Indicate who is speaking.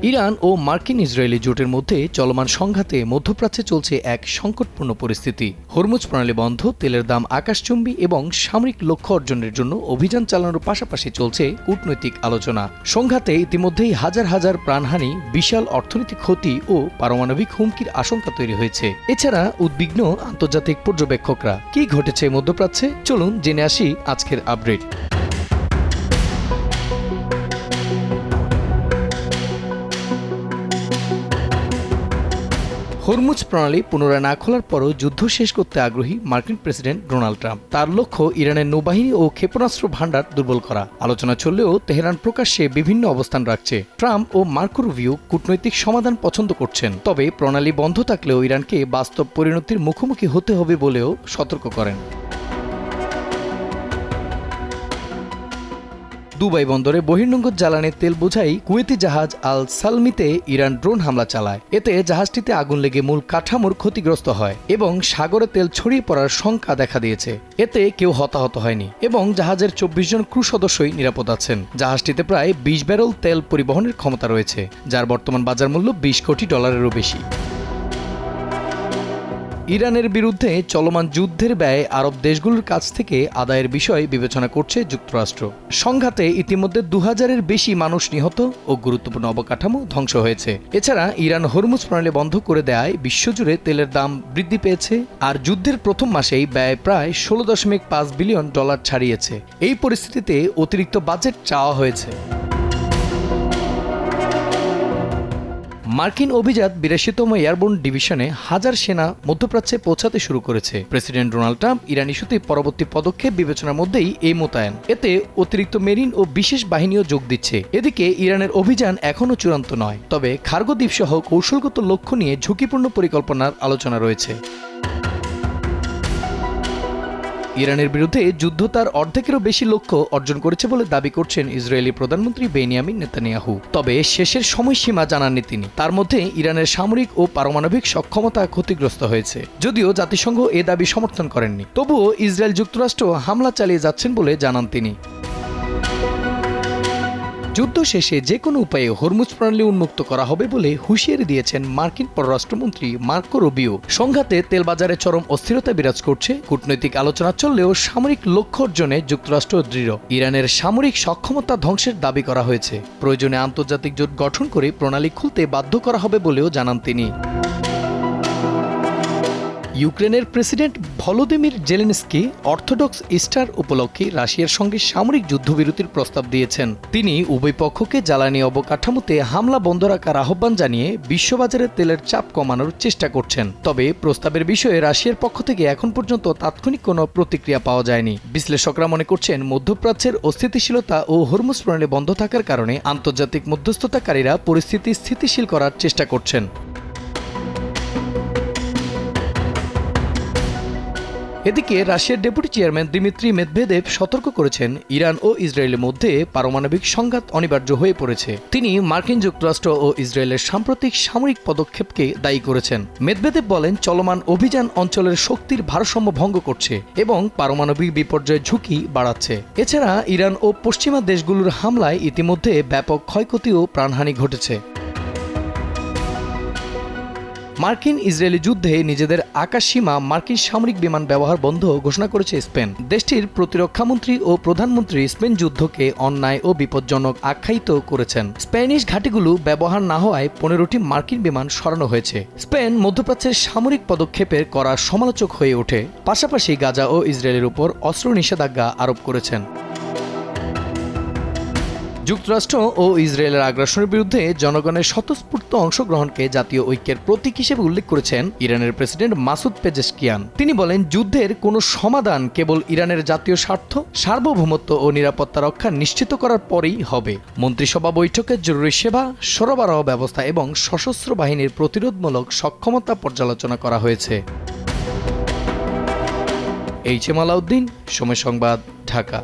Speaker 1: Iran ও মার্কিন Israeli জোটের মধ্যে চলমান সংঘাতে মধ্যপ্রাচ্যে চলছে এক সংকটপূর্ণ পরিস্থিতি। হরমুজ প্রণালী বন্ধ, তেলের দাম আকাশচুম্বী এবং সামরিক লক্ষ্য অর্জনের জন্য অভিযান চালানোর পাশাপাশি চলছে কূটনৈতিক আলোচনা। সংঘাতে ইতিমধ্যেই হাজার হাজার প্রাণহানি, বিশাল অর্থনৈতিক ক্ষতি ও পারমাণবিক হুমকির আশঙ্কা তৈরি হয়েছে। এছাড়া উদ্বিগ্ন আন্তর্জাতিক পর্যবেক্ষকরা। কি ঘটেছে মধ্যপ্রাচ্যে, চলুন জেনে আসি আজকের আপডেট। হরমুজ প্রণালী পুনরায় না খোলার পরও যুদ্ধ শেষ করতে আগ্রহী মার্কিন প্রেসিডেন্ট ডোনাল্ড ট্রাম্প। তার লক্ষ্য ইরানের নৌবাহিনী ও ক্ষেপণাস্ত্র ভান্ডার দুর্বল করা। আলোচনা চললেও তেহরান প্রকাশ্যে বিভিন্ন অবস্থান রাখছে। ট্রাম্প ও মার্কো রুবিও কূটনৈতিক সমাধান পছন্দ করছেন, তবে প্রণালী বন্ধ থাকলেও ইরানকে বাস্তব পরিণতির মুখোমুখি হতে হবে বলেও সতর্ক করেন। দুবাই বন্দরে বহির্নোঙর জ্বালানির তেল বোঝাই কুয়েতি জাহাজ আল সালমিতে ইরান ড্রোন হামলা চালায়। এতে জাহাজটিতে আগুন লেগে মূল কাঠামোর ক্ষতিগ্রস্ত হয় এবং সাগরে তেল ছড়িয়ে পড়ার শঙ্কা দেখা দিয়েছে। এতে কেউ হতাহত হয়নি এবং জাহাজের ২৪ জন ক্রু সদস্যই নিরাপদ আছেন। জাহাজটিতে প্রায় ২০ ব্যারেল তেল পরিবহনের ক্ষমতা রয়েছে, যার বর্তমান বাজার মূল্য $২০ কোটি বেশি। ইরানের বিরুদ্ধে চলমান যুদ্ধের ব্যয় আরব দেশগুলোর কাছ থেকে আদায়ের বিষয় বিবেচনা করছে যুক্তরাষ্ট্র। সংঘাতে ইতিমধ্যে ২০০০-এর বেশি মানুষ নিহত ও গুরুত্বপূর্ণ অবকাঠামো ধ্বংস হয়েছে। এছাড়া ইরান হরমুজ প্রণালী বন্ধ করে দেয়ায় বিশ্বজুড়ে তেলের দাম বৃদ্ধি পেয়েছে, আর যুদ্ধের প্রথম মাসেই ব্যয় প্রায় $১৬.৫ বিলিয়ন ছাড়িয়েছে। এই পরিস্থিতিতে অতিরিক্ত বাজেট চাওয়া হয়েছে। মার্কিন অভিজাত ৮২তম এয়ারবোর্ন ডিভিশনে হাজার সেনা মধ্যপ্রাচ্যে পৌঁছাতে শুরু করেছে। প্রেসিডেন্ট ডোনাল্ড ট্রাম্প ইরান ইস্যুতে পরবর্তী পদক্ষেপ বিবেচনার মধ্যেই এই মোতায়েন। এতে অতিরিক্ত মেরিন ও বিশেষ বাহিনীও যোগ দিচ্ছে। এদিকে ইরানের অভিযান এখনও চূড়ান্ত নয়, তবে খার্গো দ্বীপসহ কৌশলগত লক্ষ্য নিয়ে ঝুঁকিপূর্ণ পরিকল্পনার আলোচনা রয়েছে। ইরানের বিরুদ্ধে যুদ্ধ তার অর্ধেকেরও বেশি লক্ষ্য অর্জন করেছে বলে দাবি করছেন ইসরায়েলি প্রধানমন্ত্রী বেনিয়ামিন নেতানিয়াহু। তবে শেষের সময়সীমা জানাননি তিনি। তার মধ্যে ইরানের সামরিক ও পারমাণবিক সক্ষমতা ক্ষতিগ্রস্ত হয়েছে। যদিও জাতিসংঘ এ দাবি সমর্থন করেননি, তবুও ইসরায়েল যুক্তরাষ্ট্র হামলা চালিয়ে যাচ্ছেন বলে জানান তিনি। যুদ্ধ শেষে যে কোনো উপায়ে হরমুজ প্রণালী উন্মুক্ত করা হবে বলে হুঁশিয়ারি দিয়েছেন মার্কিন পররাষ্ট্রমন্ত্রী মার্কো রুবিও। সংঘাতে তেলবাজারে চরম অস্থিরতা বিরাজ করছে। কূটনৈতিক আলোচনা চললেও সামরিক লক্ষ্য অর্জনে যুক্তরাষ্ট্র দৃঢ়। ইরানের সামরিক সক্ষমতা ধ্বংসের দাবি করা হয়েছে। প্রয়োজনে আন্তর্জাতিক জোট গঠন করে প্রণালী খুলতে বাধ্য করা হবে বলেও জানান তিনি। ইউক্রেনের president Volodymyr Zelensky orthodox Easter উপলক্ষে রাশিয়ার সঙ্গে সামরিক যুদ্ধবিরতির প্রস্তাব দিয়েছেন। তিনি উভয় পক্ষকে জ্বালানি অবকাঠামোতে হামলা বন্ধ রাখার আহ্বান জানিয়ে বিশ্ববাজারে তেলের চাপ কমানোর চেষ্টা করছেন। তবে প্রস্তাবের বিষয়ে রাশিয়ার পক্ষ থেকে এখন পর্যন্ত তাৎক্ষণিক কোনো প্রতিক্রিয়া পাওয়া যায়নি। বিশ্লেষকরা মনে করছেন, মধ্যপ্রাচ্যের অস্থিতিশীলতা ও হরমুজ প্রণালী বন্ধ থাকার কারণে আন্তর্জাতিক মধ্যস্থতাকারীরা পরিস্থিতি স্থিতিশীল করার চেষ্টা করছেন। এদিকে রাশিয়ার ডেপুটি চেয়ারম্যান দিমিত্রি মেদভেদেভ সতর্ক করেছেন, ইরান ও ইসরায়েলের মধ্যে পারমাণবিক সংঘাত অনিবার্য হয়ে পড়েছে। তিনি মার্কিন যুক্তরাষ্ট্র ও ইসরায়েলের সাম্প্রতিক সামরিক পদক্ষেপকে দায়ী করেছেন। মেদভেদেভ বলেন, চলমান অভিযান অঞ্চলের শক্তির ভারসাম্য ভঙ্গ করছে এবং পারমাণবিক বিপর্যয়ের ঝুঁকি বাড়াচ্ছে। এছাড়া ইরান ও পশ্চিমা দেশগুলোর হামলায় ইতিমধ্যে ব্যাপক ক্ষয়ক্ষতি ও প্রাণহানি ঘটেছে। মার্কিন ইসরায়েলি যুদ্ধে নিজেদের আকাশসীমা মার্কিন সামরিক বিমান ব্যবহার বন্ধ ঘোষণা করেছে স্পেন। দেশটির প্রতিরক্ষামন্ত্রী ও প্রধানমন্ত্রী স্পেন যুদ্ধকে অন্যায় ও বিপজ্জনক আখ্যায়িত করেছেন। স্প্যানিশ ঘাঁটিগুলো ব্যবহার না হওয়ায় 15টি মার্কিন বিমান সরানো হয়েছে। স্পেন মধ্যপ্রাচ্যের সামরিক পদক্ষেপের কড়া সমালোচক হয়ে ওঠে, পাশাপাশি গাজা ও ইসরায়েলের উপর অস্ত্র নিষেধাজ্ঞা আরোপ করেছেন। যুক্তরাষ্ট্র ও ইসরায়েলের আগ্রাসনের বিরুদ্ধে জনগণের স্বতঃস্ফূর্ত অংশগ্রহণকে জাতীয় ঐক্যের প্রতীক হিসেবে উল্লেখ করেছেন ইরানের প্রেসিডেন্ট মাসুদ পেজেশকিয়ান। তিনি বলেন, যুদ্ধের কোনো সমাধান কেবল ইরানের জাতীয় স্বার্থ, সার্বভৌমত্ব ও নিরাপত্তা রক্ষা নিশ্চিত করার পরেই হবে। মন্ত্রিসভা বৈঠকে জরুরি সেবা সরবরাহ ব্যবস্থা এবং সশস্ত্র বাহিনীর প্রতিরোধমূলক সক্ষমতা পর্যালোচনা করা হয়েছে। এইচ এম আলাউদ্দিন, সময় সংবাদ, ঢাকা।